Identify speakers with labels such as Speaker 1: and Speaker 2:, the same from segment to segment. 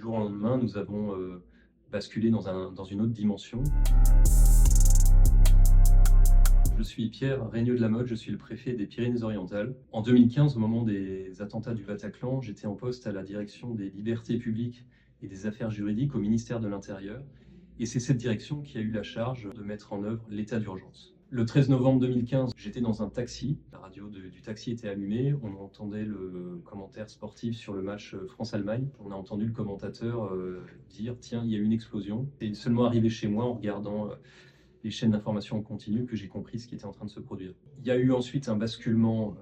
Speaker 1: jour au lendemain, nous avons basculé dans une autre dimension. Je suis Pierre Regnault de la Motte, je suis le préfet des Pyrénées-Orientales. En 2015, au moment des attentats du Bataclan, j'étais en poste à la direction des libertés publiques et des affaires juridiques au ministère de l'Intérieur. Et c'est cette direction qui a eu la charge de mettre en œuvre l'état d'urgence. Le 13 novembre 2015, j'étais dans un taxi. La radio du taxi était allumée. On entendait le commentaire sportif sur le match France-Allemagne. On a entendu le commentateur dire « Tiens, il y a eu une explosion ». C'est seulement arrivé chez moi en regardant les chaînes d'information en continu que j'ai compris ce qui était en train de se produire. Il y a eu ensuite un basculement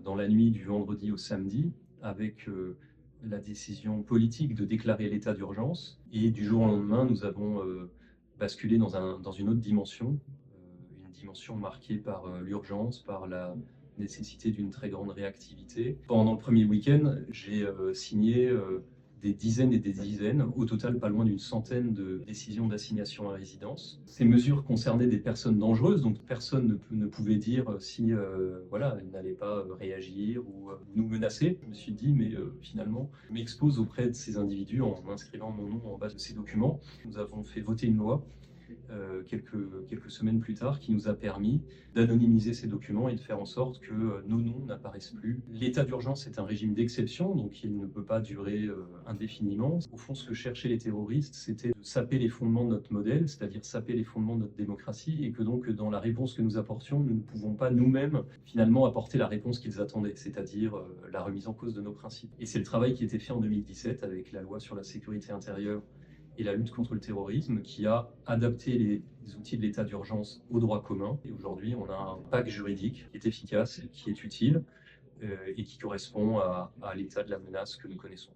Speaker 1: dans la nuit du vendredi au samedi avec la décision politique de déclarer l'état d'urgence. Et du jour au lendemain, nous avons basculé dans une autre dimension, une dimension marquée par l'urgence, par la nécessité d'une très grande réactivité. Pendant le premier week-end, j'ai signé des dizaines et des dizaines, au total pas loin d'une centaine de décisions d'assignation à résidence. Ces mesures concernaient des personnes dangereuses, donc personne ne pouvait dire si voilà, elle n'allait pas réagir ou nous menacer. Je me suis dit, mais finalement, je m'expose auprès de ces individus en inscrivant mon nom en bas de ces documents. Nous avons fait voter une loi quelques semaines plus tard, qui nous a permis d'anonymiser ces documents et de faire en sorte que nos noms n'apparaissent plus. L'état d'urgence est un régime d'exception, donc il ne peut pas durer indéfiniment. Au fond, ce que cherchaient les terroristes, c'était de saper les fondements de notre modèle, c'est-à-dire saper les fondements de notre démocratie, et que donc dans la réponse que nous apportions, nous ne pouvons pas nous-mêmes finalement apporter la réponse qu'ils attendaient, c'est-à-dire la remise en cause de nos principes. Et c'est le travail qui a été fait en 2017 avec la loi sur la sécurité intérieure et la lutte contre le terrorisme, qui a adapté les outils de l'état d'urgence au droit commun. Et aujourd'hui, on a un pack juridique qui est efficace, qui est utile et qui correspond à l'état de la menace que nous connaissons.